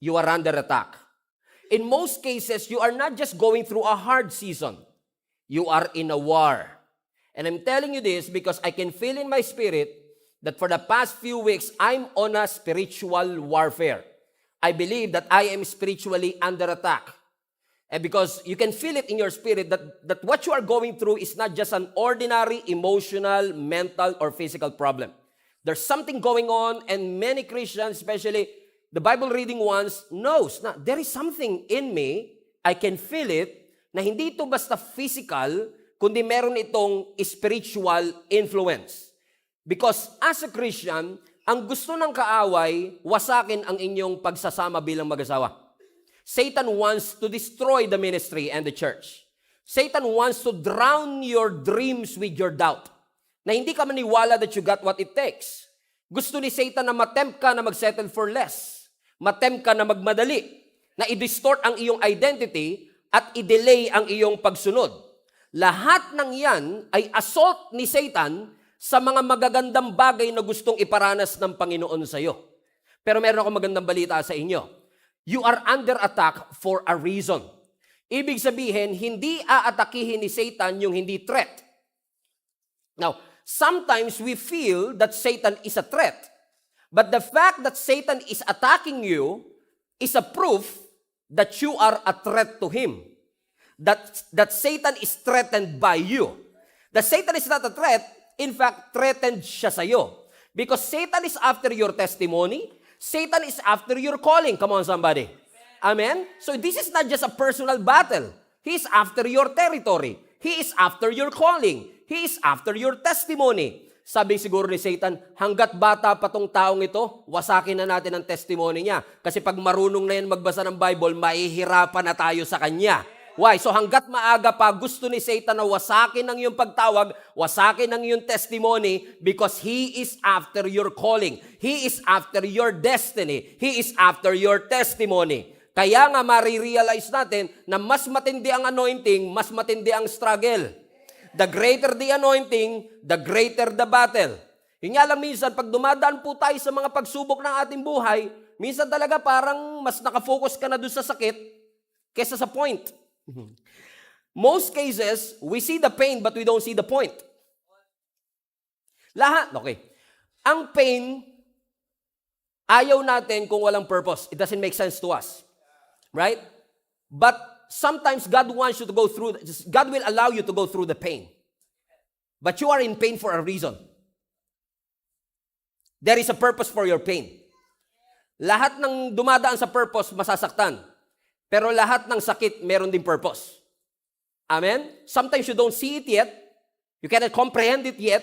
you are under attack. In most cases, you are not just going through a hard season. You are in a war. And I'm telling you this because I can feel in my spirit that for the past few weeks, I'm on a spiritual warfare. I believe that I am spiritually under attack. And because you can feel it in your spirit that what you are going through is not just an ordinary emotional, mental, or physical problem. There's something going on, and many Christians, especially the Bible reading ones, knows na there is something in me, I can feel it, na hindi ito basta physical, kundi meron itong spiritual influence. Because as a Christian, ang gusto ng kaaway, wasakin ang inyong pagsasama bilang mag-asawa. Satan wants to destroy the ministry and the church. Satan wants to drown your dreams with your doubt. Na hindi ka maniwala that you got what it takes. Gusto ni Satan na matempt ka na mag-settle for less. Matempt ka na magmadali. Na i-distort ang iyong identity at i-delay ang iyong pagsunod. Lahat ng yan ay assault ni Satan sa mga magagandang bagay na gustong iparanas ng Panginoon sa iyo. Pero meron akong magandang balita sa inyo. You are under attack for a reason. Ibig sabihin, hindi aatakihin ni Satan yung hindi threat. Now, sometimes we feel that Satan is a threat. But the fact that Satan is attacking you is a proof that you are a threat to him. That Satan is threatened by you. That Satan is not a threat, in fact, threatened siya sa'yo. Because Satan is after your testimony, Satan is after your calling. Come on, somebody. Amen? So this is not just a personal battle. He is after your territory. He is after your calling. He is after your testimony. Sabi siguro ni Satan, hanggat bata pa tong taong ito, wasakin na natin ang testimony niya. Kasi pag marunong na yan magbasa ng Bible, mahihirapan na tayo sa kanya. Why? So hanggat maaga pa, gusto ni Satan na wasakin ang iyong pagtawag, wasakin ang iyong testimony because he is after your calling. He is after your destiny. He is after your testimony. Kaya nga marirealize natin na mas matindi ang anointing, mas matindi ang struggle. The greater the anointing, the greater the battle. Yun nga lang minsan, pag dumadaan po tayo sa mga pagsubok ng ating buhay, minsan talaga parang mas nakafocus ka na doon sa sakit kesa sa point. Most cases, we see the pain but we don't see the point. Lahat, okay. Ang pain, ayaw natin kung walang purpose. It doesn't make sense to us. Right? But sometimes God wants you to go through, God will allow you to go through the pain. But you are in pain for a reason. There is a purpose for your pain. Lahat ng dumadaan sa purpose, masasaktan. Pero lahat ng sakit, meron din purpose. Amen? Sometimes you don't see it yet. You cannot comprehend it yet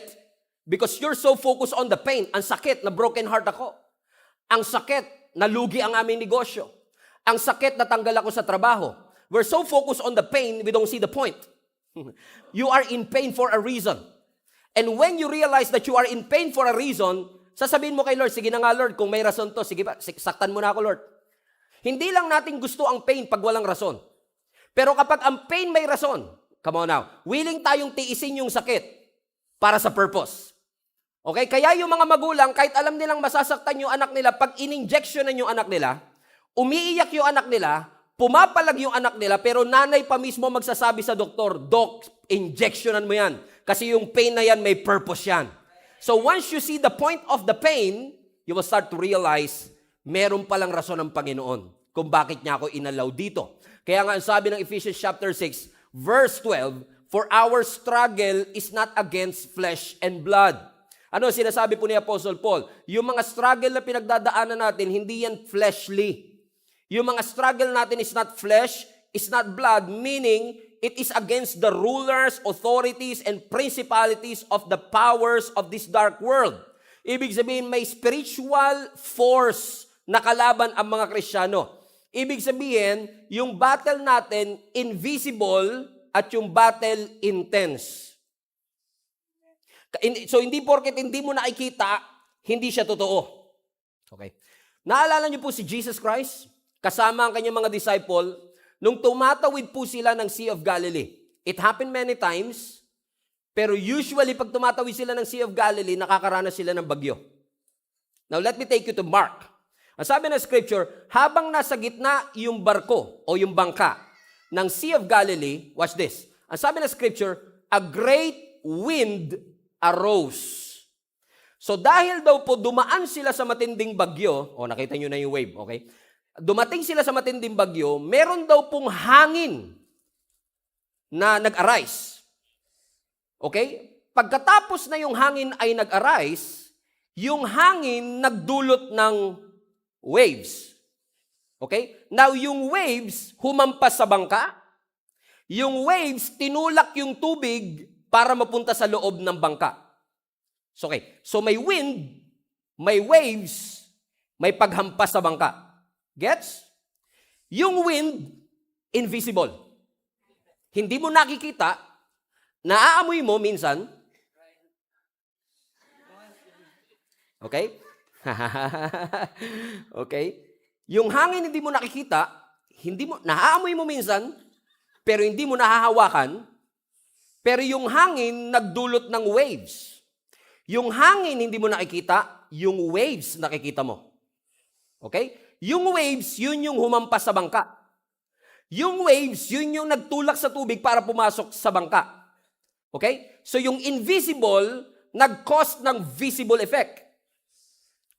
because you're so focused on the pain. Ang sakit na broken heart ako. Ang sakit na lugi ang aming negosyo. Ang sakit na tanggal ako sa trabaho. We're so focused on the pain, we don't see the point. You are in pain for a reason. And when you realize that you are in pain for a reason, sasabihin mo kay Lord, sige na nga Lord, kung may rason to, sige ba, saktan mo na ako Lord. Hindi lang natin gusto ang pain pag walang rason. Pero kapag ang pain may rason, come on now, willing tayong tiisin yung sakit para sa purpose. Okay? Kaya yung mga magulang, kahit alam nilang masasaktan yung anak nila, pag in-injectionan yung anak nila, umiiyak yung anak nila, pumapalag yung anak nila, pero nanay pa mismo magsasabi sa doktor, Doc, injectionan mo yan. Kasi yung pain na yan, may purpose yan. So once you see the point of the pain, you will start to realize, meron palang rason ng Panginoon kung bakit niya ako inalaw dito. Kaya nga sabi ng Ephesians chapter 6, verse 12, for our struggle is not against flesh and blood. Ano sinasabi po ni Apostle Paul? Yung mga struggle na pinagdadaanan natin, hindi yan fleshly. Yung mga struggle natin is not flesh, is not blood, meaning it is against the rulers, authorities, and principalities of the powers of this dark world. Ibig sabihin, may spiritual force na kalaban ang mga Kristiyano. Ibig sabihin, yung battle natin, invisible, at yung battle, intense. So, hindi porket hindi mo nakikita, hindi siya totoo. Okay. Naalala niyo po si Jesus Christ? Kasama ang kanyang mga disciple, nung tumatawid po sila ng Sea of Galilee. It happened many times, pero usually pag tumatawid sila ng Sea of Galilee, nakakaranas sila ng bagyo. Now let me take you to Mark. Ang sabi ng scripture, habang nasa gitna yung barko o yung bangka ng Sea of Galilee, watch this. Ang sabi ng scripture, a great wind arose. So dahil daw po dumaan sila sa matinding bagyo, nakita nyo na yung wave, okay? Dumating sila sa matinding bagyo, meron daw pong hangin na nag-arise. Okay? Pagkatapos na yung hangin ay nag-arise, yung hangin nagdulot ng waves. Okay? Now, yung waves humampas sa bangka. Yung waves tinulak yung tubig para mapunta sa loob ng bangka. Okay. So, may wind, may waves, may paghampas sa bangka. Gets? Yung wind, invisible. Hindi mo nakikita, naaamoy mo minsan. Okay? Okay? Yung hangin hindi mo nakikita, naaamoy mo minsan, pero hindi mo nahahawakan, pero yung hangin nagdulot ng waves. Yung hangin hindi mo nakikita, yung waves nakikita mo. Okay? Yung waves, yun yung humampas sa bangka. Yung waves, yun yung nagtulak sa tubig para pumasok sa bangka. Okay? So yung invisible, nag-cause ng visible effect.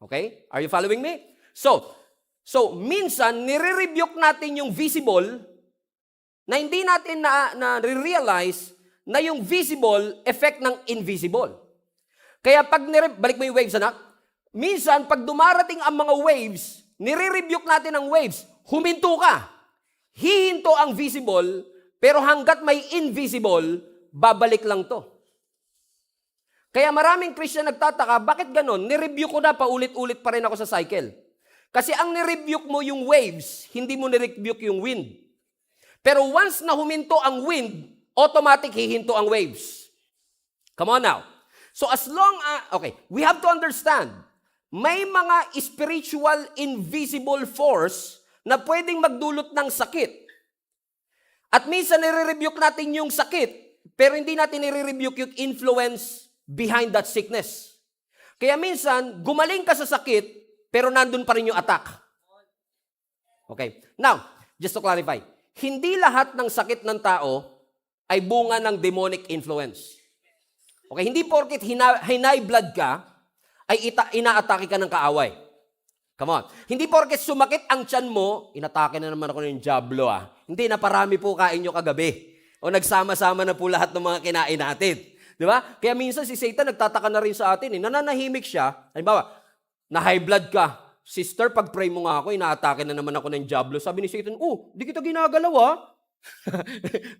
Okay? Are you following me? So minsan, nire-rebuke natin yung visible na hindi natin na-realize na yung visible effect ng invisible. Kaya balik mo yung waves, anak. Minsan, pag dumarating ang mga waves, nire-rebuke natin ang waves, huminto ka. Hihinto ang visible, pero hanggat may invisible, babalik lang to. Kaya maraming Christian nagtataka, bakit ganon? Nirebuke ko na, paulit-ulit pa rin ako sa cycle. Kasi ang nirebuke mo yung waves, hindi mo nirebuke yung wind. Pero once na huminto ang wind, automatic hihinto ang waves. Come on now. So as long we have to understand, may mga spiritual invisible force na pwedeng magdulot ng sakit. At minsan nire-rebuke natin yung sakit, pero hindi natin nire-rebuke yung influence behind that sickness. Kaya minsan, gumaling ka sa sakit, pero nandun pa rin yung attack. Okay. Now, just to clarify, hindi lahat ng sakit ng tao ay bunga ng demonic influence. Okay, hindi porket high blood ka, ay inaatake ka ng kaaway. Come on. Hindi porket sumakit ang tiyan mo, inatake na naman ako ng diablo Hindi, naparami po kain nyo kagabi. O nagsama-sama na po lahat ng mga kinain natin. Di ba? Kaya minsan si Satan nagtataka na rin sa atin. Nananahimik siya. Halimbawa, na high blood ka. Sister, pag-pray mo nga ako, inaatake na naman ako ng diablo. Sabi ni Satan, di kita ginagalaw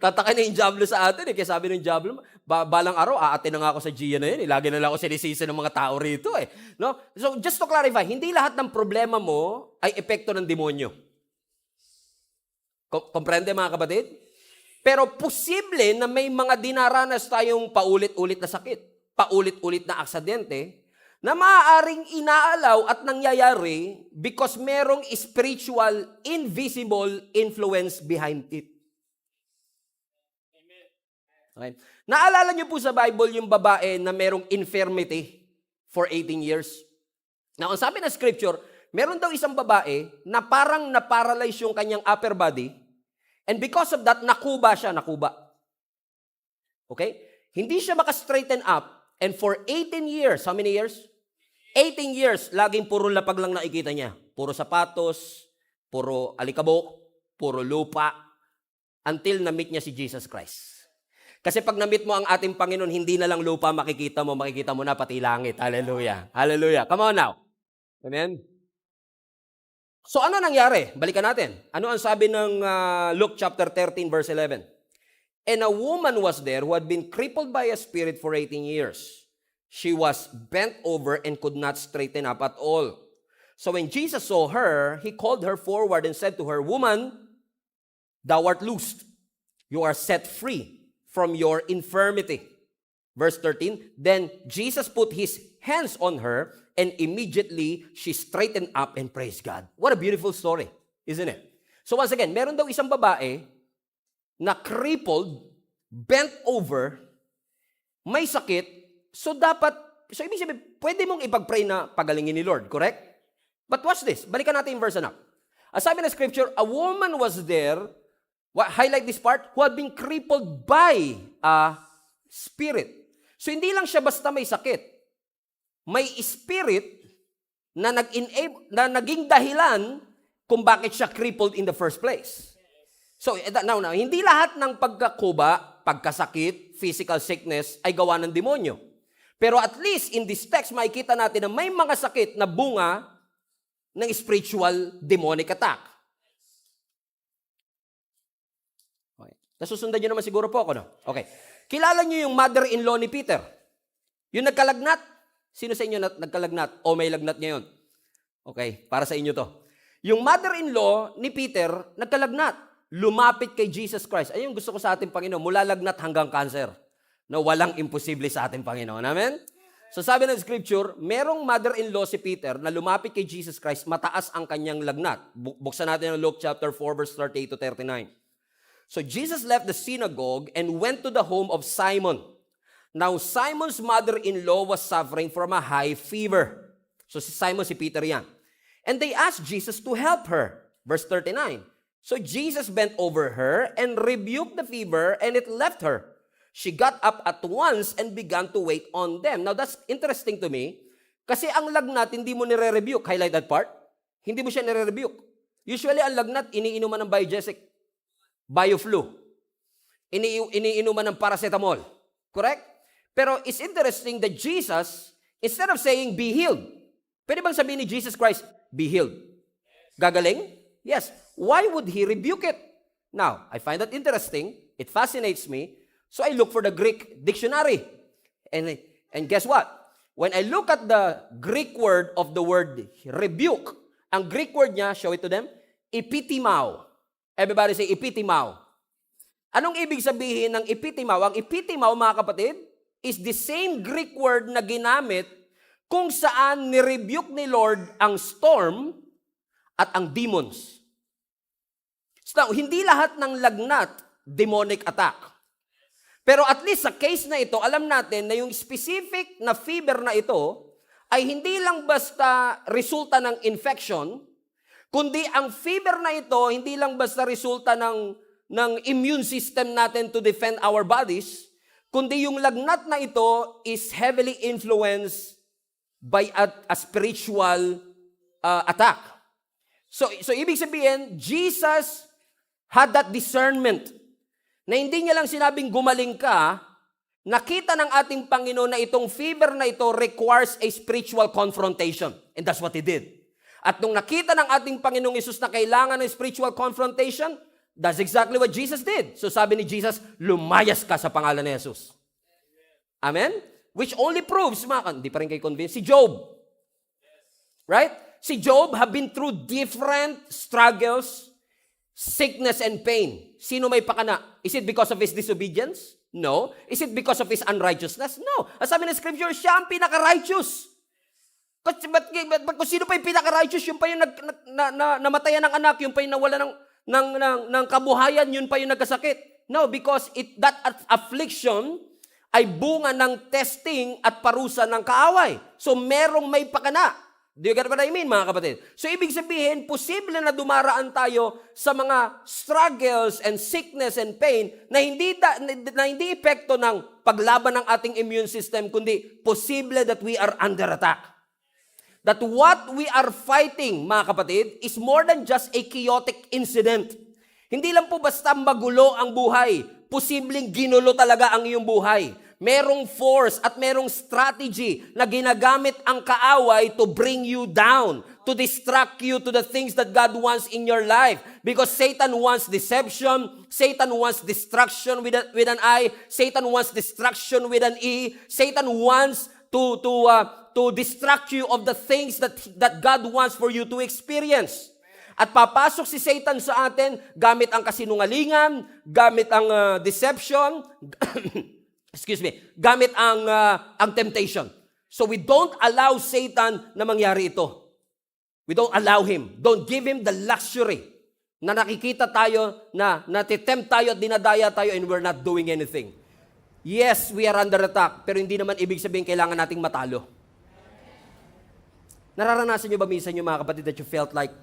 Tataka na yung diablo sa atin Kaya sabi ng diablo, balang araw, aatin na nga ako sa Gia na yun Lagi na lang ako sinisisi ng mga tao rito No? So, just to clarify, hindi lahat ng problema mo ay epekto ng demonyo. Komprende mga kapatid? Pero posible na may mga dinaranas tayong paulit-ulit na sakit, paulit-ulit na aksidente, na maaaring inaalaw at nangyayari because merong spiritual, invisible influence behind it. Okay. Naalala niyo po sa Bible yung babae na merong infirmity for 18 years? Now, ang sabi ng scripture, meron daw isang babae na parang na-paralyze yung kanyang upper body and because of that, nakuba siya. Okay? Hindi siya maka-straighten up and for 18 years, how many years? 18 years, laging puro lapag lang nakikita niya. Puro sapatos, puro alikabok, puro lupa, until na-meet niya si Jesus Christ. Kasi pag na-meet mo ang ating Panginoon, hindi na lang lupa makikita mo na pati langit. Hallelujah. Hallelujah. Come on now. Amen? So ano nangyari? Balikan natin. Ano ang sabi ng Luke chapter 13 verse 11? And a woman was there who had been crippled by a spirit for 18 years. She was bent over and could not straighten up at all. So when Jesus saw her, he called her forward and said to her, Woman, thou art loosed. You are set free from your infirmity. Verse 13, then Jesus put his hands on her and immediately she straightened up and praised God. What a beautiful story, isn't it? So once again, meron daw isang babae na crippled, bent over, may sakit, so ibig sabihin, pwede mong ipag-pray na pagalingin ni Lord, correct? But watch this. Balikan natin yung verse, anak. As sabi ng scripture, a woman was there, highlight this part, who had been crippled by a spirit. So hindi lang siya basta may sakit. May spirit na naging dahilan kung bakit siya crippled in the first place. So now, hindi lahat ng pagkakuba, pagkasakit, physical sickness ay gawa ng demonyo. Pero at least in this text, makikita natin na may mga sakit na bunga ng spiritual demonic attack. Okay. Nasusundan nyo naman siguro po ako, no? Okay. Kilala nyo yung mother-in-law ni Peter? Yung nagkalagnat? Sino sa inyo nagkalagnat? O may lagnat ngayon? Okay, para sa inyo to. Yung mother-in-law ni Peter, nagkalagnat. Lumapit kay Jesus Christ. Ayun gusto ko sa ating Panginoon, mula lagnat hanggang cancer. Na walang imposible sa ating Panginoon. Amen? So sabi ng scripture, merong mother-in-law si Peter na lumapit kay Jesus Christ, mataas ang kanyang lagnat. Buksan natin ang Luke chapter 4, verse 38 to 39. So Jesus left the synagogue and went to the home of Simon. Now Simon's mother-in-law was suffering from a high fever. So si Simon, si Peter yan. And they asked Jesus to help her. Verse 39. So Jesus bent over her and rebuked the fever, and it left her. She got up at once and began to wait on them. Now that's interesting to me, kasi ang lagnat, hindi mo nire-rebuke. Highlight that part. Hindi mo siya nire-rebuke. Usually, ang lagnat, iniinuman ng Biogesic, Bioflu. Iniinuman ng paracetamol. Correct? Pero it's interesting that Jesus, instead of saying, be healed, pwede bang sabihin ni Jesus Christ, be healed? Gagaling? Yes. Why would he rebuke it? Now, I find that interesting. It fascinates me. So I look for the Greek dictionary. And guess what? When I look at the Greek word of the word rebuke, ang Greek word niya, show it to them, epitimao. Everybody say epitimao. Anong ibig sabihin ng epitimao? Ang epitimao, mga kapatid, is the same Greek word na ginamit kung saan nirebuke ni Lord ang storm at ang demons. So, hindi lahat ng lagnat, demonic attack. Pero at least sa case na ito, alam natin na yung specific na fever na ito ay hindi lang basta resulta ng infection, kundi ang fever na ito hindi lang basta resulta ng immune system natin to defend our bodies, kundi yung lagnat na ito is heavily influenced by a spiritual attack. So ibig sabihin, Jesus had that discernment na hindi niya lang sinabing gumaling ka, nakita ng ating Panginoon na itong fever na ito requires a spiritual confrontation. And that's what He did. At nung nakita ng ating Panginoong Hesus na kailangan ng spiritual confrontation, that's exactly what Jesus did. So sabi ni Jesus, lumayas ka sa pangalan ni Jesus. Amen? Which only proves, hindi pa rin kayo convinced, si Job. Right? Si Job have been through different struggles, sickness and pain. Sino may pakana? Is it because of his disobedience? No. Is it because of his unrighteousness? No. As sabi ng scripture, siya ang pinaka-righteous. Kung sino pa yung pinaka-righteous, yung pa yung namatayan ng anak, yung pa yung nawala ng kabuhayan, yun pa yung nagkasakit. No, because that affliction ay bunga ng testing at parusa ng kaaway. So merong may pakana. Do you get what I mean, mga kapatid? So, ibig sabihin, posible na dumaraan tayo sa mga struggles and sickness and pain na hindi epekto ng paglaban ng ating immune system, kundi posible that we are under attack. That what we are fighting, mga kapatid, is more than just a chaotic incident. Hindi lang po basta magulo ang buhay. Posibleng ginulo talaga ang iyong buhay. Merong force at merong strategy na ginagamit ang kaaway to bring you down, to distract you to the things that God wants in your life. Because Satan wants deception, Satan wants destruction with an I, Satan wants destruction with an E, Satan wants to distract you of the things that God wants for you to experience. At papasok si Satan sa atin gamit ang kasinungalingan, gamit ang deception, gamit ang temptation. So we don't allow Satan na mangyari ito. We don't allow him. Don't give him the luxury na nakikita tayo, na natitempt tayo at dinadaya tayo and we're not doing anything. Yes, we are under attack, pero hindi naman ibig sabihin kailangan nating matalo. Nararanasan nyo ba minsan yung mga kapatid that you felt like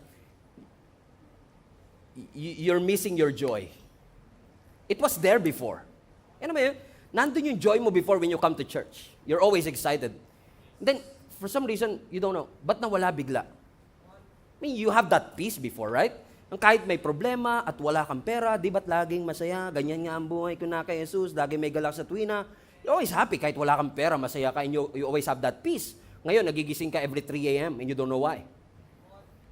you're missing your joy? It was there before. Ano ba yun? Nandun yung joy mo before when you come to church. You're always excited. Then, for some reason, you don't know, ba't nawala bigla? I mean, you have that peace before, right? Ang kahit may problema at wala kang pera, di ba't laging masaya? Ganyan nga ang buhay ko na kay Jesus, laging may galak sa tuwina. You're always happy kahit wala kang pera, masaya ka, and you always have that peace. Ngayon, nagigising ka every 3 a.m. and you don't know why.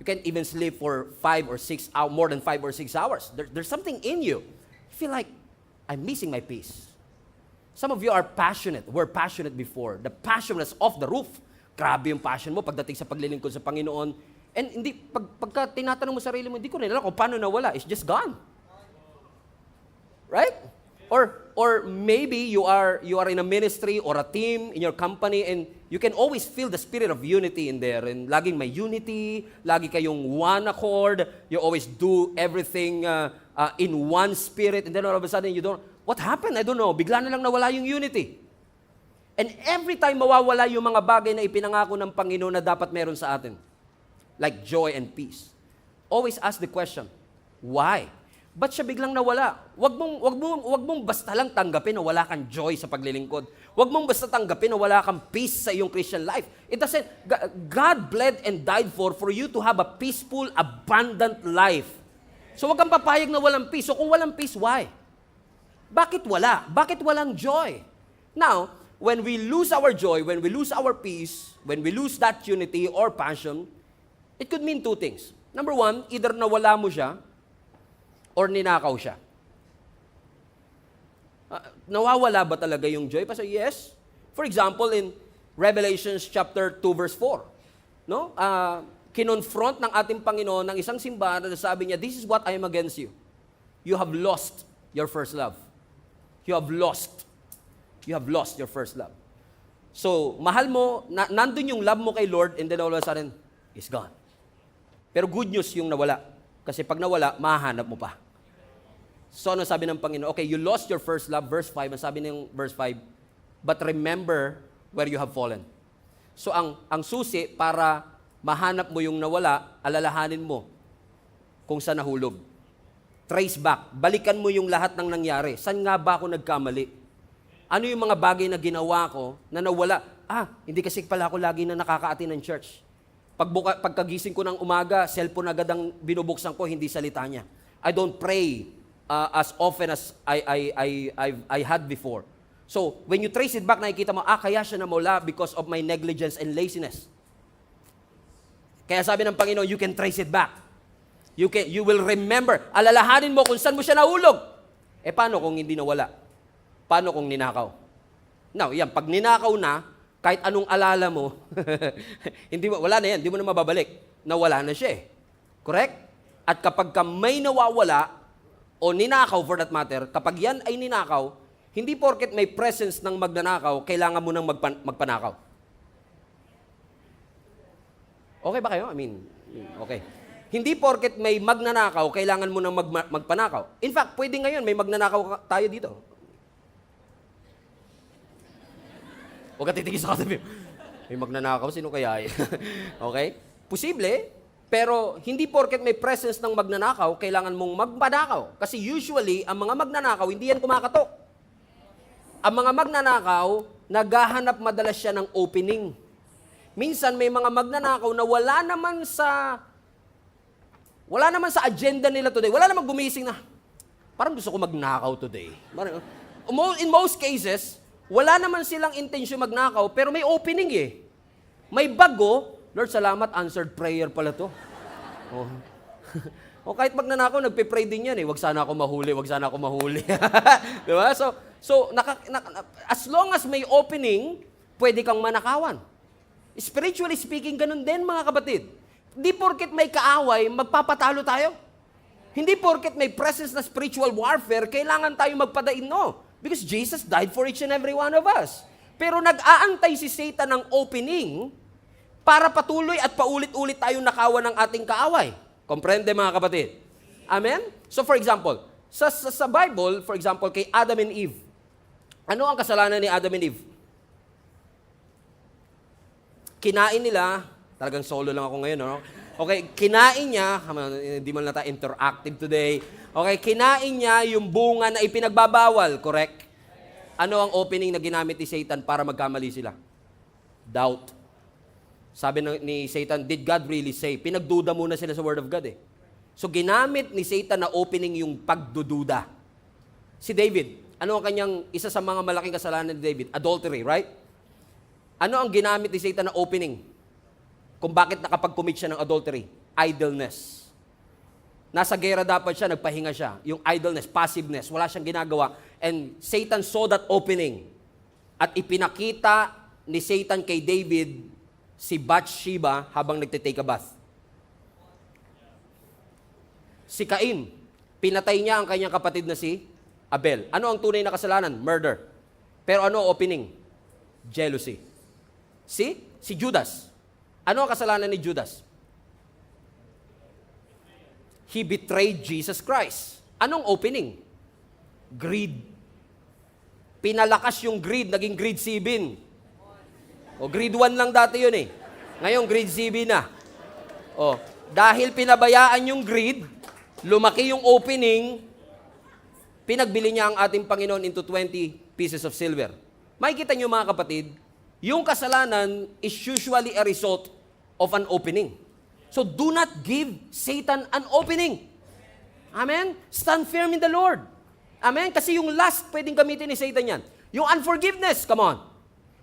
You can't even sleep for 5 or 6 hours, more than 5 or 6 hours. There's something in you. You feel like, I'm missing my peace. Some of you are passionate. Were passionate before. The passion was off the roof. Grabe yung passion mo pagdating sa paglilingkod sa Panginoon. And hindi, pagka tinatanong mo sarili mo, hindi ko rin alam kung paano nawala. It's just gone. Right? Or maybe you are in a ministry or a team in your company and you can always feel the spirit of unity in there. And laging may unity, lagi kayong one accord, you always do everything in one spirit, and then all of a sudden you don't, what happened? I don't know. Bigla na lang nawala yung unity. And every time mawawala yung mga bagay na ipinangako ng Panginoon na dapat meron sa atin, like joy and peace, always ask the question, why? Ba't siya biglang nawala? Wag mong basta lang tanggapin na wala kang joy sa paglilingkod. Wag mong basta tanggapin na wala kang peace sa iyong Christian life. It doesn't, God bled and died for you to have a peaceful, abundant life. So wag kang papayag na walang peace. So kung walang peace, why? Bakit wala? Bakit walang joy? Now, when we lose our joy, when we lose our peace, when we lose that unity or passion, it could mean 2 things. Number 1, either nawala mo siya, or ninakaw siya. Nawawala ba talaga yung joy? Pastor, yes. For example, in Revelations chapter 2, verse 4, no? Kinonfront ng ating Panginoon ng isang simbahan na sabi niya, this is what I am against you. You have lost your first love. You have lost. You have lost your first love. So, mahal mo, nandun yung love mo kay Lord, and then all of a sudden, it's gone. Pero good news yung nawala. Kasi pag nawala, mahahanap mo pa. So, ano sabi ng Panginoon? Okay, you lost your first love. Verse 5, ang sabi ng verse 5, but remember where you have fallen. So, ang susi para mahanap mo yung nawala, alalahanin mo kung saan nahulog. Trace back. Balikan mo yung lahat ng nangyari. Saan nga ba ako nagkamali? Ano yung mga bagay na ginawa ko na nawala? Hindi kasi pala ako lagi na nakaka-attend ng church. Pagkagising ko ng umaga, cellphone agad ang binubuksan ko, hindi salita niya. I don't pray as often as I had before. So, when you trace it back, nakikita mo, kaya siya namula because of my negligence and laziness. Kaya sabi ng Panginoon, you can trace it back. You will remember. Alalahanin mo kung saan mo siya nahulog. Paano kung hindi nawala? Paano kung ninakaw? Now, yan, pag ninakaw na, kahit anong alala mo, wala na yan, hindi mo na mababalik. Nawala na siya eh. Correct? At kapag may nawawala, o ninakaw for that matter, kapag yan ay ninakaw, hindi porket may presence ng magnanakaw, kailangan mo nang magpanakaw. Okay ba kayo? I mean, okay. Hindi porket may magnanakaw, kailangan mo nang magpanakaw. In fact, pwede ngayon, may magnanakaw tayo dito. Huwag ka titigil sa katabi. May magnanakaw, sino kaya eh? Okay? Posible, pero hindi porket may presence ng magnanakaw, kailangan mong magpanakaw. Kasi usually, ang mga magnanakaw, hindi yan kumakatok. Ang mga magnanakaw, naghahanap madalas siya ng opening. Minsan, may mga magnanakaw na wala naman sa agenda nila today. Wala naman gumising na, parang gusto ko magnakaw today. In most cases, wala naman silang intensyon magnakaw, pero may opening eh. May bago, Lord, salamat, answered prayer pala to. O kahit magnanakaw, nagpe-pray din yan eh. Wag sana ako mahuli, wag sana ako mahuli. Diba? So as long as may opening, pwede kang manakawan. Spiritually speaking, ganun din mga kapatid. Hindi porket may kaaway, magpapatalo tayo. Hindi porket may presence na spiritual warfare, kailangan tayo magpadain, no. Because Jesus died for each and every one of us. Pero nag-aantay si Satan ng opening para patuloy at paulit-ulit tayong nakawan ng ating kaaway. Komprende mga kapatid? Amen? So for example, sa Bible, for example, kay Adam and Eve, ano ang kasalanan ni Adam and Eve? Kinain nila, Talagang solo lang ako ngayon, no? Okay, kinain niya, hindi man na tayo interactive today. Okay, kinain niya yung bunga na ipinagbabawal, correct? Ano ang opening na ginamit ni Satan para magkamali sila? Doubt. Sabi ni Satan, did God really say? Pinagduda muna sila sa Word of God eh. So ginamit ni Satan na opening yung pagdududa. Si David, ano ang kanyang isa sa mga malaking kasalanan ni David? Adultery, right? Ano ang ginamit ni Satan na opening? Kung bakit nakapag-commit siya ng adultery? Idleness. Nasa gera dapat siya, nagpahinga siya. Yung idleness, passiveness, wala siyang ginagawa. And Satan saw that opening. At ipinakita ni Satan kay David si Bathsheba habang nagtitake a bath. Si Cain, pinatay niya ang kanyang kapatid na si Abel. Ano ang tunay na kasalanan? Murder. Pero ano opening? Jealousy. Si Judas. Ano ang kasalanan ni Judas? He betrayed Jesus Christ. Anong opening? Greed. Pinalakas yung greed, naging greed 7. O grade 1 lang dati yun eh. Ngayon grade 7 na. O, dahil pinabayaan yung greed, lumaki yung opening, pinagbili niya ang ating Panginoon into 20 pieces of silver. Makikita niyo mga kapatid, yung kasalanan is usually a result of an opening. So do not give Satan an opening. Amen? Stand firm in the Lord. Amen? Kasi yung last pwedeng gamitin ni Satan yan. Yung unforgiveness, come on.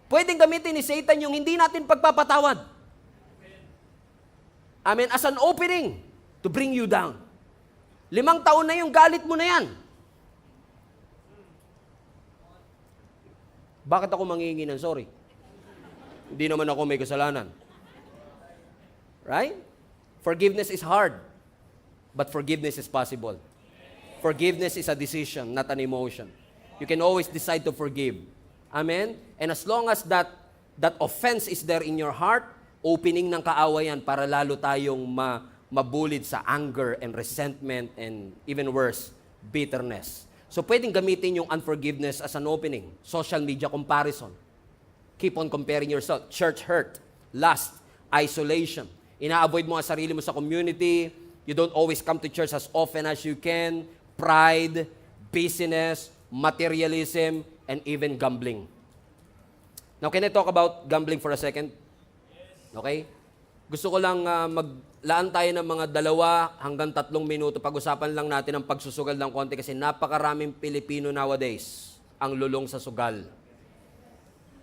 Pwedeng gamitin ni Satan yung hindi natin pagpapatawad. Amen? As an opening to bring you down. 5 taon na yung galit mo na yan. Bakit ako manghihingi ng sorry? Hindi naman ako may kasalanan. Right? Forgiveness is hard, but forgiveness is possible. Forgiveness is a decision, not an emotion. You can always decide to forgive. Amen? And as long as that offense is there in your heart, opening ng kaawayan para lalo tayong mabulid sa anger and resentment and even worse, bitterness. So pwedeng gamitin yung unforgiveness as an opening. Social media comparison. Keep on comparing yourself. Church hurt, lust, isolation. Ina-avoid mo ang sarili mo sa community. You don't always come to church as often as you can. Pride, busyness, materialism, and even gambling. Now, can I talk about gambling for a second? Okay? Gusto ko lang maglaan tayo ng mga 2 hanggang 3 minuto. Pag-usapan lang natin ang pagsusugal ng konti kasi napakaraming Pilipino nowadays ang lulong sa sugal.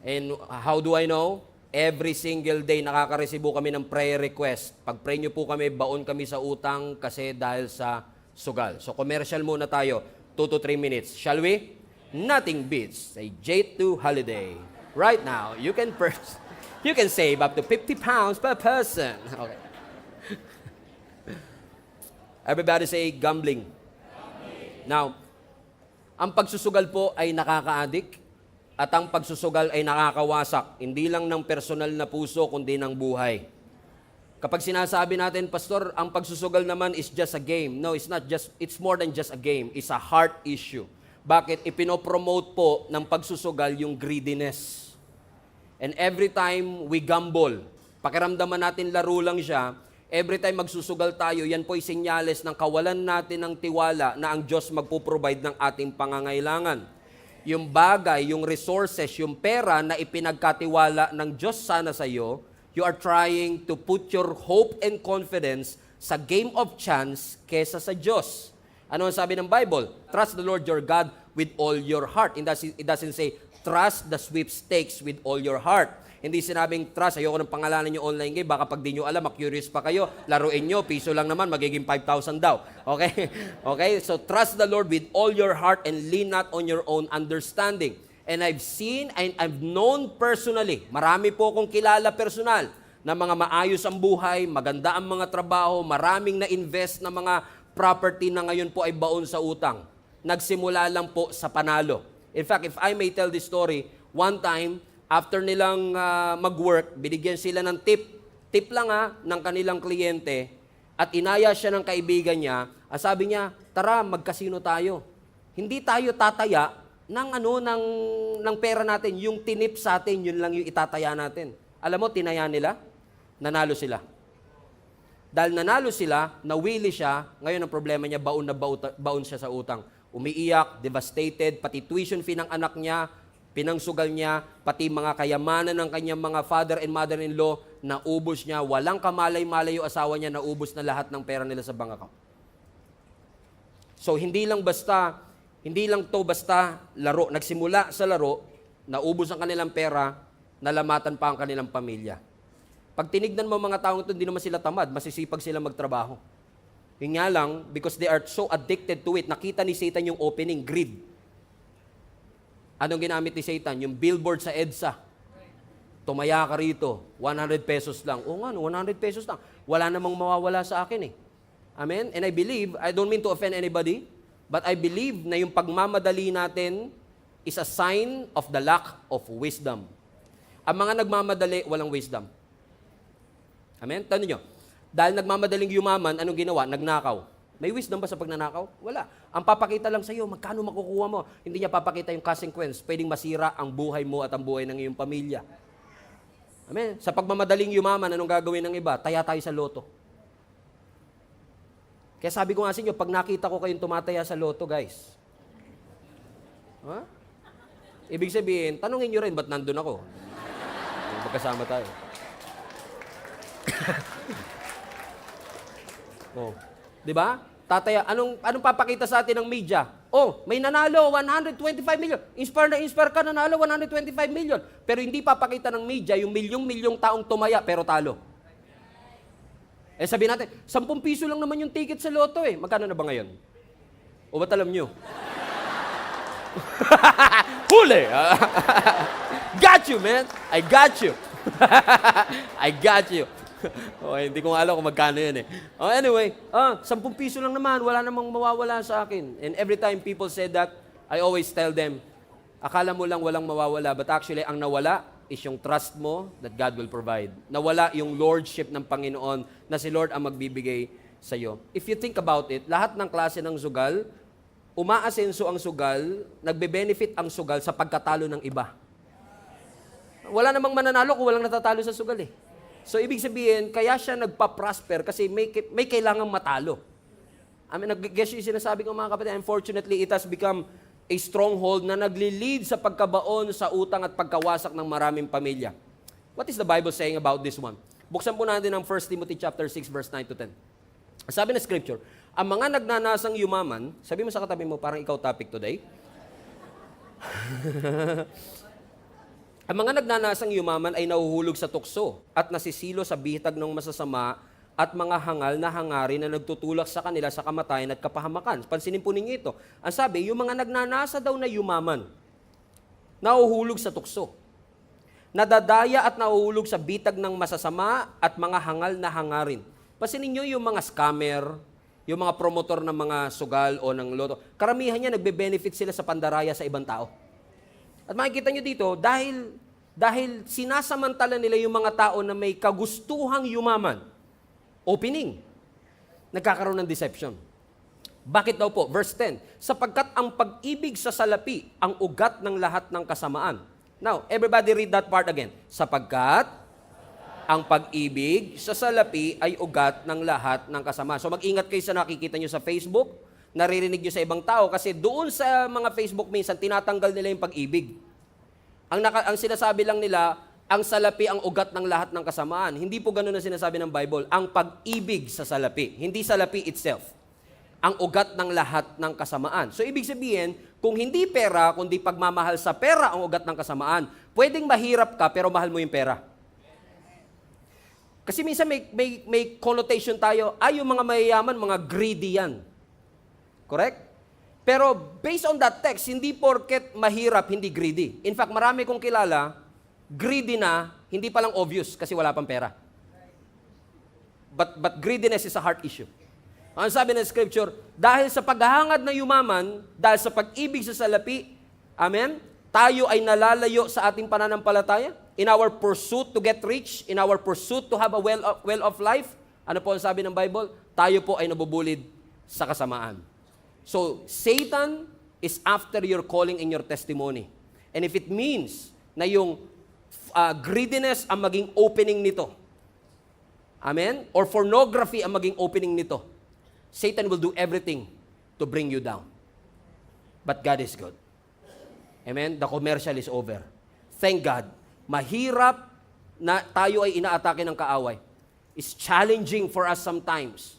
And how do I know? Every single day nakaka-resibo kami ng prayer request. Pag-pray nyo po kami, baon kami sa utang kasi dahil sa sugal. So commercial muna tayo, 2 to 3 minutes. Shall we? Nothing beats a J2 holiday. Right now, you can save up to 50 pounds per person. Okay. Everybody say gambling. Now, ang pagsusugal po ay nakaka-addict. At ang pagsusugal ay nakakawasak, hindi lang ng personal na puso, kundi ng buhay. Kapag sinasabi natin, Pastor, ang pagsusugal naman is just a game. No, it's more than just a game. It's a heart issue. Bakit? Ipinopromote po ng pagsusugal yung greediness. And every time we gamble, pakiramdaman natin laro lang siya, every time magsusugal tayo, yan po'y senyales ng kawalan natin ng tiwala na ang Diyos magpo-provide ng ating pangangailangan. Yung bagay, yung resources, yung pera na ipinagkatiwala ng Diyos sana sa iyo, you are trying to put your hope and confidence sa game of chance kesa sa Diyos. Ano ang sabi ng Bible? Trust the Lord your God with all your heart. It doesn't say, trust the sweepstakes with all your heart. Hindi sinabing trust, ayoko ng pangalanan nyo online game, baka pag di nyo alam, curious pa kayo, laruin nyo, piso lang naman, magiging 5,000 daw. Okay? Okay? So trust the Lord with all your heart and lean not on your own understanding. And I've seen and I've known personally, marami po akong kilala personal, na mga maayos ang buhay, maganda ang mga trabaho, maraming na-invest na mga property na ngayon po ay baon sa utang. Nagsimula lang po sa panalo. In fact, if I may tell this story, one time, after nilang mag-work, binigyan sila ng tip lang ng kanilang kliyente, at inaya siya ng kaibigan niya, sabi niya, tara, magkasino tayo. Hindi tayo tataya ng pera natin, yung tinip sa atin, yun lang yung itataya natin. Alam mo, tinaya nila? nanalo sila. Dahil nanalo sila, nawili siya, ngayon ang problema niya, baon na baon siya sa utang. Umiiyak, devastated, pati tuition fee ng anak niya, pinangsugal niya, pati mga kayamanan ng kanyang mga father and mother-in-law, naubos niya. Walang kamalay-malay yung asawa niya, naubos na lahat ng pera nila sa bank account. So, hindi lang to basta laro. Nagsimula sa laro, naubos ang kanilang pera, nalamatan pa ang kanilang pamilya. Pag tinignan mo mga taong ito, hindi naman sila tamad, masisipag sila magtrabaho. Yun nga lang, because they are so addicted to it, nakita ni Satan yung opening, greed. Anong ginamit ni Satan? Yung billboard sa EDSA. Tumaya ka rito, 100 pesos lang. Oo nga, 100 pesos lang. Wala namang mawawala sa akin eh. Amen? And I believe, I don't mean to offend anybody, but I believe na yung pagmamadali natin is a sign of the lack of wisdom. Ang mga nagmamadali, walang wisdom. Amen? Tanong nyo, dahil nagmamadaling yumaman, anong ginawa? Nagnakaw. May wisdom ba sa pagnanakaw? Wala. Ang papakita lang sa iyo, magkano makukuha mo? Hindi niya papakita yung consequence. Pwedeng masira ang buhay mo at ang buhay ng iyong pamilya. Amen? Sa pagmamadaling yumaman, anong gagawin ng iba? Taya tayo sa loto. Kaya sabi ko nga sa inyo, pag nakita ko kayong tumataya sa loto, guys, ibig sabihin, tanungin nyo rin, ba't nandun ako? Magkasama tayo. Oh, 'di ba? Tataya, anong papakita sa atin ng media? Oh, may nanalo 125 million. Inspire ka, nanalo 125 million. Pero hindi papakita ng media yung milyong-milyong taong tumaya pero talo. Eh sabihin natin, 10 piso lang naman yung ticket sa loto eh. Magkano na ba ngayon? O ba't alam nyo? Huli! Got you, man! I got you! I got you! Okay, hindi ko alam kung magkano yun eh. Oh, anyway, 10 piso lang naman, wala namang mawawala sa akin. And every time people say that, I always tell them, akala mo lang walang mawawala, but actually, ang nawala is yung trust mo that God will provide. Nawala yung lordship ng Panginoon na si Lord ang magbibigay sa iyo. If you think about it, lahat ng klase ng sugal, umaasenso ang sugal, nagbe-benefit ang sugal sa pagkatalo ng iba. Wala namang mananalo kung walang natatalo sa sugal eh. So, ibig sabihin, kaya siya nagpa-prosper kasi may kailangang matalo. I mean, guess yung sinasabi ko mga kapatid, unfortunately, it has become a stronghold na nagli-lead sa pagkabaon sa utang at pagkawasak ng maraming pamilya. What is the Bible saying about this one? Buksan po natin ang 1 Timothy chapter 6, verse 9 to 10. Sabi na scripture, ang mga nagnanasang yumaman, sabi mo sa katabi mo, parang ikaw topic today. Ang mga nagnanasang yumaman ay nahuhulog sa tukso at nasisilo sa bitag ng masasama at mga hangal na hangarin na nagtutulak sa kanila sa kamatayan at kapahamakan. Pansinin po ninyo ito. Ang sabi, yung mga nagnanasa daw na yumaman, nahuhulog sa tukso. Nadadaya at nahuhulog sa bitag ng masasama at mga hangal na hangarin. Pansinin nyo yung mga scammer, yung mga promotor ng mga sugal o ng loto. Karamihan niya nagbe-benefit sila sa pandaraya sa ibang tao. At makikita nyo dito, dahil sinasamantala nila yung mga tao na may kagustuhang yumaman, opening, nagkakaroon ng deception. Bakit daw po? Verse 10, sapagkat ang pag-ibig sa salapi ang ugat ng lahat ng kasamaan. Now, everybody read that part again. Sapagkat ang pag-ibig sa salapi ay ugat ng lahat ng kasamaan. So mag-ingat kayo sa nakikita nyo sa Facebook, naririnig nyo sa ibang tao kasi doon sa mga Facebook minsan, tinatanggal nila yung pag-ibig. Ang sinasabi lang nila, ang salapi ang ugat ng lahat ng kasamaan. Hindi po ganun ang sinasabi ng Bible. Ang pag-ibig sa salapi, hindi salapi itself. Ang ugat ng lahat ng kasamaan. So ibig sabihin, kung hindi pera, kundi pagmamahal sa pera ang ugat ng kasamaan, pwedeng mahirap ka pero mahal mo yung pera. Kasi minsan may connotation tayo, yung mga mayayaman, mga greedy yan. Correct? Pero based on that text, hindi porket mahirap, hindi greedy. In fact, marami kong kilala, greedy na, hindi pa lang obvious kasi wala pang pera. But greediness is a heart issue. Ang sabi ng scripture, dahil sa paghahangad na yumaman, dahil sa pag-ibig sa salapi, amen, tayo ay nalalayo sa ating pananampalataya. In our pursuit to get rich, in our pursuit to have a well of life, ano po ang sabi ng Bible? Tayo po ay nabubulid sa kasamaan. So, Satan is after your calling and your testimony. And if it means na yung greediness ang maging opening nito, Amen? Or pornography ang maging opening nito. Satan will do everything to bring you down. But God is good. Amen? The commercial is over. Thank God. Mahirap na tayo ay inaatake ng kaaway. It's challenging for us sometimes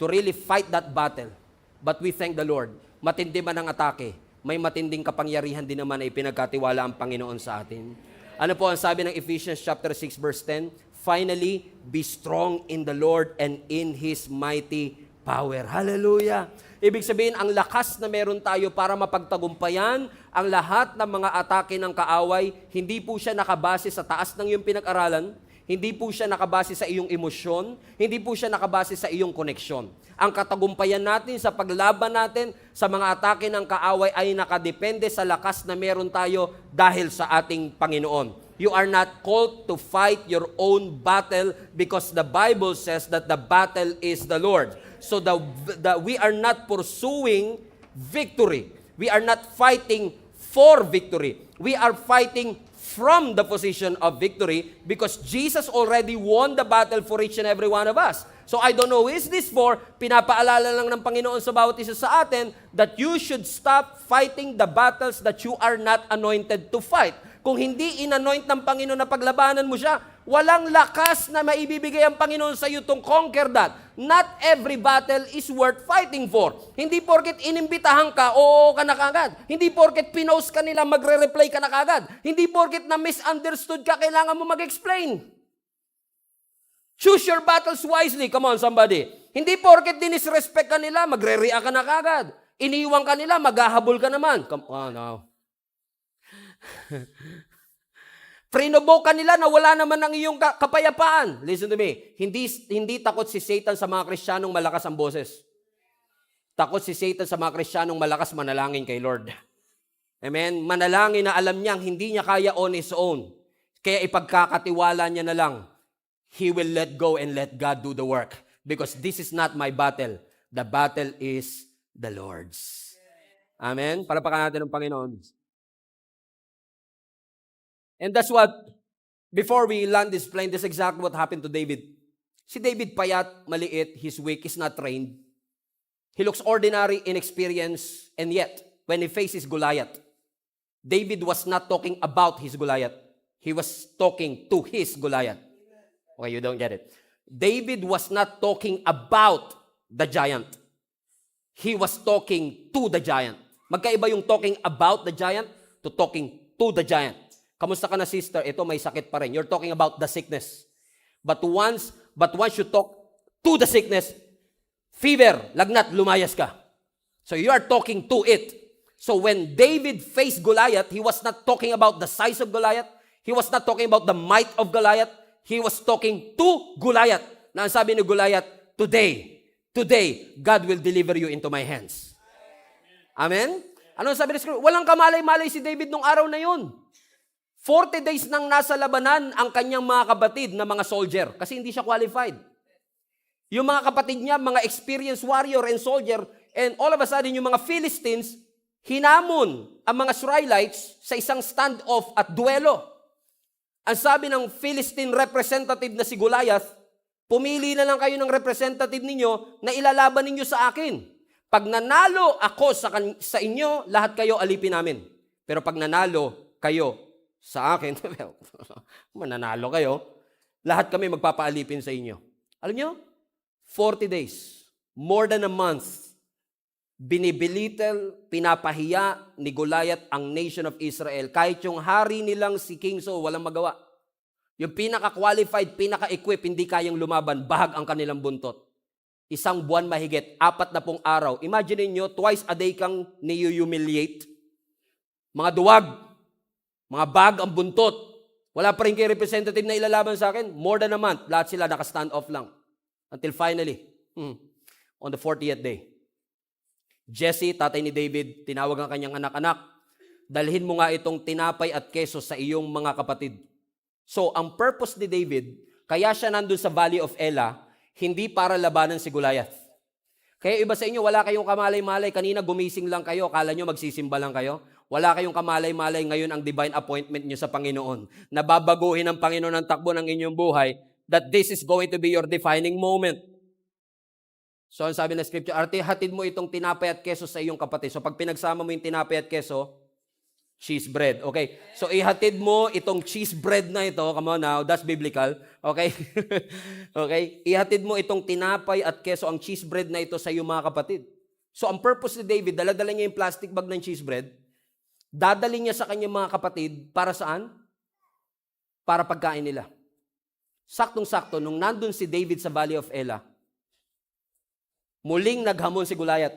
to really fight that battle. But we thank the Lord. Matindi man ang atake, may matinding kapangyarihan din naman ay pinagkatiwala ang Panginoon sa atin. Ano po ang sabi ng Ephesians chapter 6 verse 10? Finally, be strong in the Lord and in His mighty power. Hallelujah! Ibig sabihin, ang lakas na meron tayo para mapagtagumpayan ang lahat ng mga atake ng kaaway, hindi po siya nakabase sa taas ng iyong pinag-aralan, hindi po siya nakabase sa iyong emosyon, hindi po siya nakabase sa iyong koneksyon. Ang katagumpayan natin sa paglaban natin sa mga atake ng kaaway ay nakadepende sa lakas na meron tayo dahil sa ating Panginoon. You are not called to fight your own battle because the Bible says that the battle is the Lord. So we are not pursuing victory. We are not fighting for victory. We are fighting from the position of victory because Jesus already won the battle for each and every one of us. So I don't know who is this for. Pinapaalala lang ng Panginoon sa bawat isa sa atin that you should stop fighting the battles that you are not anointed to fight. Kung hindi inanoint ng Panginoon na paglabanan mo siya, walang lakas na maibibigay ang Panginoon sa iyo to conquer that. Not every battle is worth fighting for. Hindi porket inimbitahan ka, oo ka na kagad. Hindi porket pinost ka nila, magre-reply ka na kagad. Hindi porket na misunderstood ka, kailangan mo mag-explain. Choose your battles wisely. Come on, somebody. Hindi porket dinisrespect ka nila, magre-react ka na kagad. Iniiwan ka nila, maghahabol ka naman. Come on now. Prinobo ka nila na wala naman ang iyong kapayapaan. Listen to me. Hindi takot si Satan sa mga Kristiyanong malakas ang boses. Takot si Satan sa mga Kristiyanong malakas manalangin kay Lord. Amen? Manalangin na alam niyang hindi niya kaya on his own. Kaya ipagkakatiwala niya na lang. He will let go and let God do the work. Because this is not my battle. The battle is the Lord's. Amen? Palapakan natin ng Panginoon. And that's what, before we land this plane, this is exactly what happened to David. Si David payat, maliit, he's weak, he's not trained. He looks ordinary, inexperienced, and yet, when he faces Goliath, David was not talking about his Goliath. He was talking to his Goliath. Okay, you don't get it. David was not talking about the giant. He was talking to the giant. Magkaiba yung talking about the giant to talking to the giant. Kamusta ka na, sister? Ito, may sakit pa rin. You're talking about the sickness. But once you talk to the sickness, fever, lagnat, lumayas ka. So you are talking to it. So when David faced Goliath, he was not talking about the size of Goliath. He was not talking about the might of Goliath. He was talking to Goliath. Na ang sabi ni Goliath, today, God will deliver you into my hands. Amen? Ano sabi ni Scripture? Walang kamalay-malay si David nung araw na yun. 40 days nang nasa labanan ang kanyang mga kapatid na mga soldier kasi hindi siya qualified. Yung mga kapatid niya, mga experienced warrior and soldier, and all of a sudden, yung mga Philistines, hinamon ang mga Israelites sa isang standoff at duelo. Ang sabi ng Philistine representative na si Goliath, pumili na lang kayo ng representative ninyo na ilalaban ninyo sa akin. Pag nanalo ako sa inyo, lahat kayo alipin namin. Pero pag nanalo kayo sa akin, mananalo kayo, lahat kami magpapaalipin sa inyo. Alam nyo, 40 days, more than a month, binibilitel, pinapahiya ni Goliath ang nation of Israel. Kahit yung hari nilang si King Saul, walang magawa. Yung pinaka-qualified, pinaka-equip, hindi kayang lumaban, bahag ang kanilang buntot. Isang buwan mahigit, 40 araw. Imagine niyo, twice a day kang ni-humiliate. Mga duwag, mga bag ang buntot. Wala pa rin kayo representative na ilalaban sa akin. More than a month, lahat sila naka-stand off lang. Until finally, on the 40th day, Jesse, tatay ni David, tinawag ang kanyang anak-anak, dalhin mo nga itong tinapay at keso sa iyong mga kapatid. So, ang purpose ni David, kaya siya nandun sa Valley of Elah, hindi para labanan si Goliath. Kaya iba sa inyo, wala kayong kamalay-malay. Kanina gumising lang kayo, akala nyo magsisimba lang kayo. Wala kayong kamalay-malay ngayon ang divine appointment nyo sa Panginoon. Nababaguhin ng Panginoon ang takbo ng inyong buhay that this is going to be your defining moment. So, ang sabi ng scripture, hatid mo itong tinapay at keso sa iyong kapatid. So, pag pinagsama mo yung tinapay at keso, cheese bread. Okay? So, ihatid mo itong cheese bread na ito. Come on now, that's biblical. Okay? Okay? Ihatid mo itong tinapay at keso, ang cheese bread na ito sa iyong mga kapatid. So, ang purpose ni David, dala-dala niya yung plastic bag ng cheese bread, dadali niya sa kanyang mga kapatid, para saan? Para pagkain nila. Saktong-sakto, nung nandun si David sa Valley of Elah, muling naghamon si Goliath.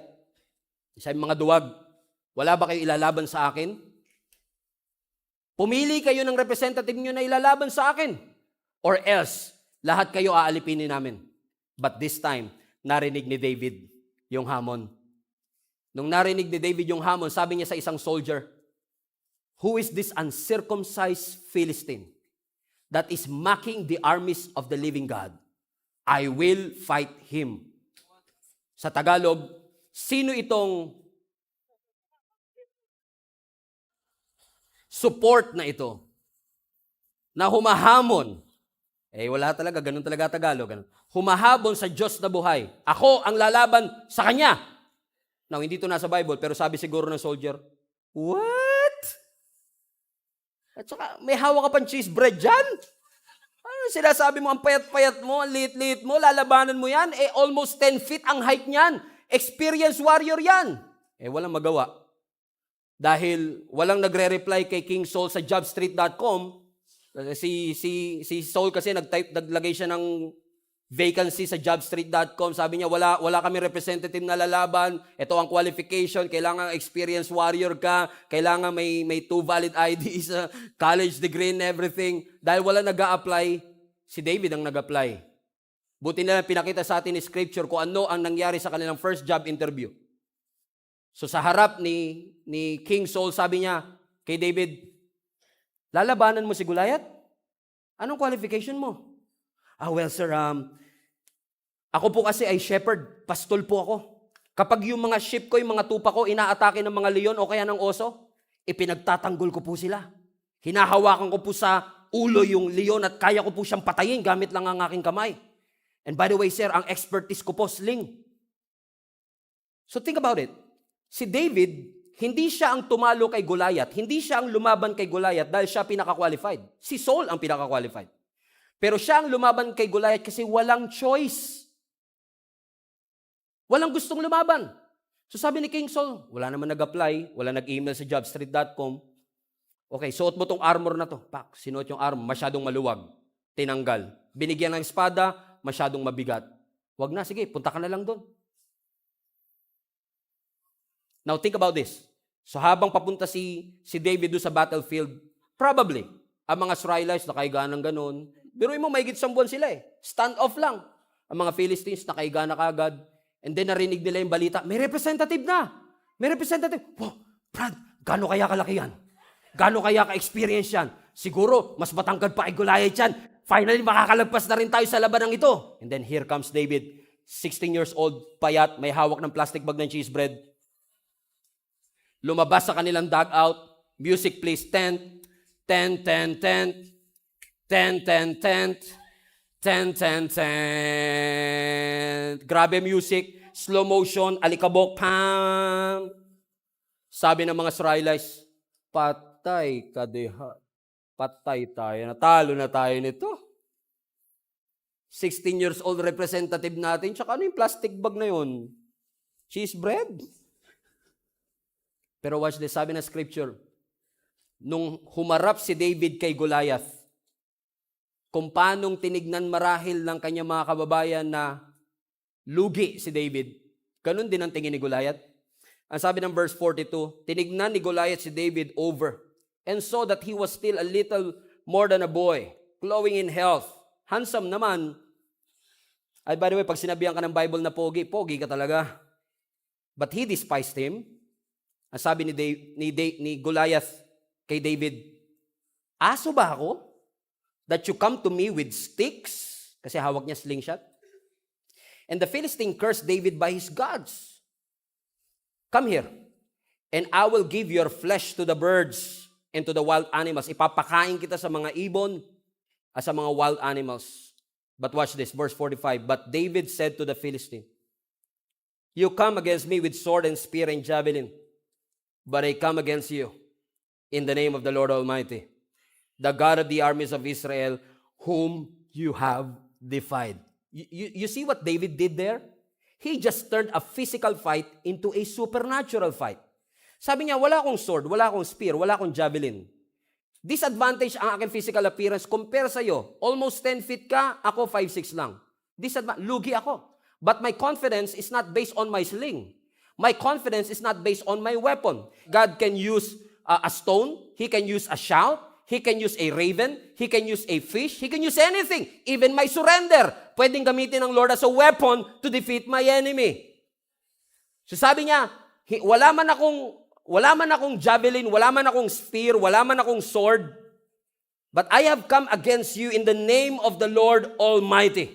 Sabi, mga duwag, wala ba kayo ilalaban sa akin? Pumili kayo ng representative nyo na ilalaban sa akin. Or else, lahat kayo aalipinin namin. But this time, narinig ni David yung hamon. Nung narinig ni David yung hamon, sabi niya sa isang soldier, "Who is this uncircumcised Philistine that is mocking the armies of the living God? I will fight him." Sa Tagalog, sino itong support na ito na humahamon? Wala talaga, ganun talaga Tagalog. Ganun. Humahabon sa Diyos na buhay. Ako ang lalaban sa Kanya. Now, hindi ito nasa Bible, pero sabi siguro ng soldier, what? At saka, may hawak ka pang cheese bread dyan? Ano sinasabi mo, ang payat-payat mo, ang liit-liit mo, lalabanan mo yan? Almost 10 feet ang height niyan. Experienced warrior yan. Walang magawa. Dahil walang nagre-reply kay King Saul sa jobstreet.com. Si Saul kasi naglagay siya ng vacancy sa jobstreet.com. Sabi niya, wala kami representative na lalaban. Ito ang qualification. Kailangan experienced warrior ka. Kailangan may 2 valid IDs, college degree and everything. Dahil wala nag-a-apply, si David ang nag-apply. Buti na lang pinakita sa atin ni Scripture kung ano ang nangyari sa kanilang first job interview. So sa harap ni King Saul, sabi niya kay David, lalabanan mo si Goliath? Anong qualification mo? Well sir, ako po kasi ay shepherd, pastol po ako. Kapag yung mga sheep ko, yung mga tupa ko, inaatake ng mga leon o kaya ng oso, ipinagtatanggol ko po sila. Hinahawakan ko po sa ulo yung leon at kaya ko po siyang patayin gamit lang ang aking kamay. And by the way sir, ang expertise ko po, sling. So think about it. Si David, hindi siya ang tumalo kay Goliath. Hindi siya ang lumaban kay Goliath dahil siya pinaka-qualified. Si Saul ang pinaka-qualified. Pero siya ang lumaban kay Goliath kasi walang choice. Walang gustong lumaban. So sabi ni King Saul, wala naman nag-apply, wala nag-email sa jobstreet.com. Okay, suot mo tong armor na to. Pak, sinuot yung armor, masyadong maluwag. Tinanggal. Binigyan ng espada, masyadong mabigat. Wag na, sige, punta ka na lang doon. Now think about this. So habang papunta si David doon sa battlefield, probably, ang mga Israelites nakaiga ng ganun. Biruin mo, mahigit 1 buwan sila Stand off lang. Ang mga Philistines nakaiga na kagad. And then narinig nila yung balita, may representative na. May representative. Wow, Brad, gano'n kaya kalaki yan? Gano'n kaya ka-experience yan? Siguro, mas matangkad pa kay Goliath yan. Finally, makakalagpas na rin tayo sa labanang ito. And then here comes David, 16 years old, payat, may hawak ng plastic bag ng cheese bread. Lumabas sa kanilang dugout. Music please, tent. Tent, tent, tent. Tent, tent, tent. Tent, tent, tent. Grabe music. Slow motion. Alikabok. Pam. Sabi ng mga Israelites, patay ka deha. Patay tayo. Natalo na tayo nito. 16 years old representative natin. Tsaka ano yung plastic bag na yun? Cheese bread? Pero watch this, sabi ng scripture, nung humarap si David kay Goliath, kung paanong tinignan marahil ng kanyang mga kababayan na lugi si David, ganun din ang tingin ni Goliath. Ang sabi ng verse 42, tinignan ni Goliath si David over and saw that he was still a little more than a boy, glowing in health. Handsome naman. Ay, by the way, pag sinabihan ka ng Bible na pogi, pogi ka talaga. But he despised him. Ang sabi ni Goliath kay David, aso ba ako? That you come to me with sticks? Kasi hawak niya slingshot. And the Philistine cursed David by his gods. Come here, and I will give your flesh to the birds and to the wild animals. Ipapakain kita sa mga ibon at sa mga wild animals. But watch this, verse 45. But David said to the Philistine, you come against me with sword and spear and javelin, but I come against you in the name of the Lord Almighty, the God of the armies of Israel, whom you have defied. You see what David did there? He just turned a physical fight into a supernatural fight. Sabi niya, wala akong sword, wala akong spear, wala akong javelin. Disadvantage ang aking physical appearance compare sa'yo. Almost 10 feet ka, ako 5'6" lang. Lugi ako. But my confidence is not based on my sling. My confidence is not based on my weapon. God can use a stone. He can use a shout. He can use a raven. He can use a fish. He can use anything. Even my surrender. Pwedeng gamitin ng Lord as a weapon to defeat my enemy. So sabi niya, wala man akong javelin, wala man akong spear, wala man akong sword, but I have come against you in the name of the Lord Almighty,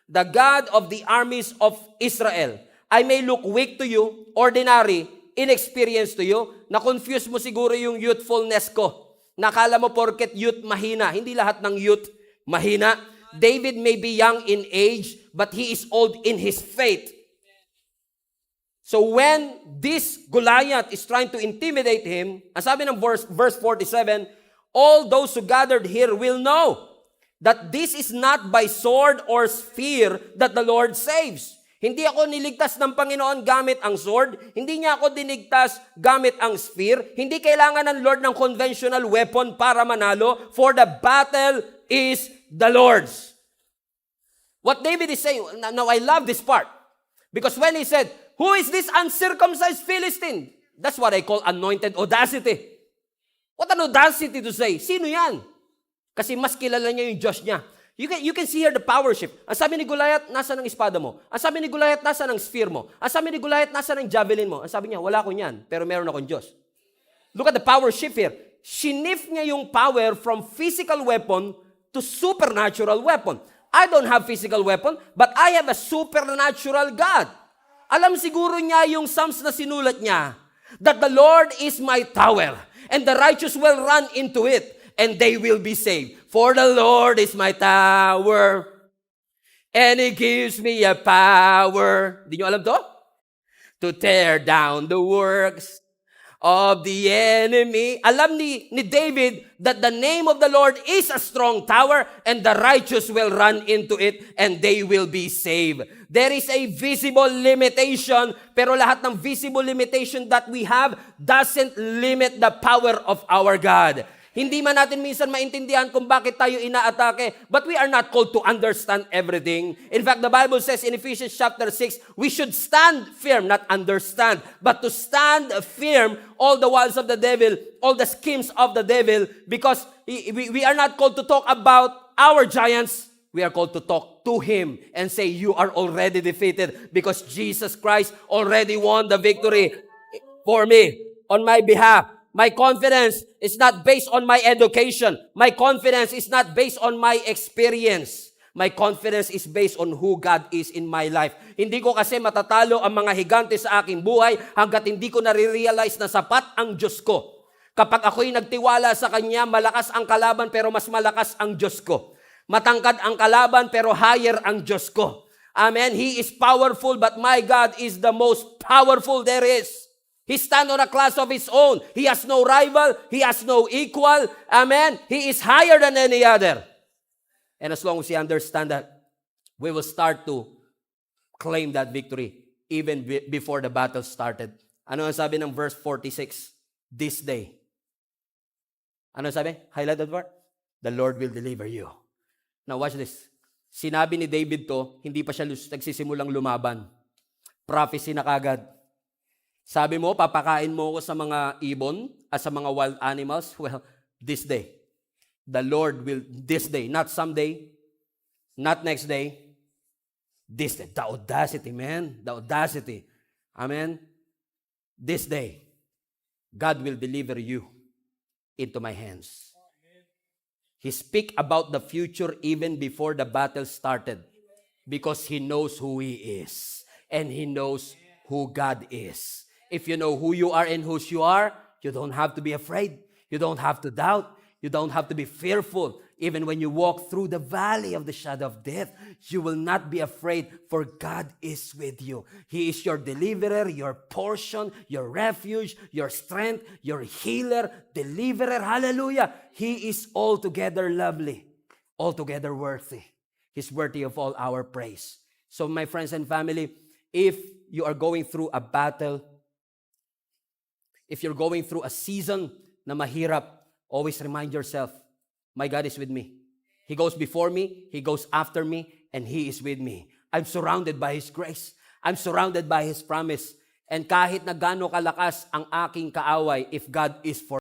the God of the armies of Israel. I may look weak to you, ordinary, inexperienced to you. Na-confuse mo siguro yung youthfulness ko. Nakala mo porket youth mahina. Hindi lahat ng youth mahina. David may be young in age, but he is old in his faith. So when this Goliath is trying to intimidate him, ang sabi ng verse 47, all those who gathered here will know that this is not by sword or spear that the Lord saves. Hindi ako niligtas ng Panginoon gamit ang sword. Hindi niya ako dinigtas gamit ang spear. Hindi kailangan ng Lord ng conventional weapon para manalo, for the battle is the Lord's. What David is saying, now I love this part. Because when he said, who is this uncircumcised Philistine? That's what I call anointed audacity. What an audacity to say. Sino yan? Kasi mas kilala niya yung Diyos niya. You can see here the power shift. Ang sabi ni Goliath, nasa ng espada mo. Ang sabi ni Goliath, nasa ng spear mo. Ang sabi ni Goliath, nasa ng javelin mo. Ang sabi niya, wala ko niyan, pero meron akong Diyos. Look at the power shift here. Shinif niya yung power from physical weapon to supernatural weapon. I don't have physical weapon, but I have a supernatural God. Alam siguro niya yung Psalms na sinulat niya, that the Lord is my tower, and the righteous will run into it, and they will be saved. For the Lord is my tower, and He gives me a power. Di nyo alam to? To tear down the works of the enemy. Alam ni David that the name of the Lord is a strong tower, and the righteous will run into it, and they will be saved. There is a visible limitation, pero lahat ng visible limitation that we have doesn't limit the power of our God. Hindi man natin minsan maintindihan kung bakit tayo inaatake, but we are not called to understand everything. In fact, the Bible says in Ephesians chapter 6, we should stand firm, not understand, but to stand firm all the wiles of the devil, all the schemes of the devil, because we are not called to talk about our giants. We are called to talk to Him and say, you are already defeated because Jesus Christ already won the victory for me, on my behalf. My confidence is not based on my education. My confidence is not based on my experience. My confidence is based on who God is in my life. Hindi ko kasi matatalo ang mga higante sa aking buhay hanggat hindi ko nare-realize na sapat ang Diyos ko. Kapag ako'y nagtiwala sa Kanya, malakas ang kalaban pero mas malakas ang Diyos ko. Matangkad ang kalaban pero higher ang Diyos ko. Amen. He is powerful, but my God is the most powerful there is. He stands on a class of His own. He has no rival. He has no equal. Amen. He is higher than any other. And as long as we understand that, we will start to claim that victory even before the battle started. Ano ang sabi ng verse 46? This day. Ano ang sabi? Highlight that part. The Lord will deliver you. Now watch this. Sinabi ni David to, hindi pa siya nagsisimulang lumaban. Prophecy na kagad. Sabi mo, papakain mo ako sa mga ibon at sa mga wild animals. Well, this day. The Lord will, this day, not someday, not next day, this day. The audacity, man. The audacity. Amen. This day, God will deliver you into my hands. He speak about the future even before the battle started because He knows who He is and He knows who God is. If you know who you are and whose you are, you don't have to be afraid. You don't have to doubt. You don't have to be fearful. Even when you walk through the valley of the shadow of death, you will not be afraid, for God is with you. He is your deliverer, your portion, your refuge, your strength, your healer, deliverer. Hallelujah. He is altogether lovely, altogether worthy. He's worthy of all our praise. So my friends and family, if you are going through a battle, if you're going through a season na mahirap, always remind yourself, my God is with me. He goes before me, He goes after me, and He is with me. I'm surrounded by His grace. I'm surrounded by His promise. And kahit na gaano kalakas ang aking kaaway, if God is for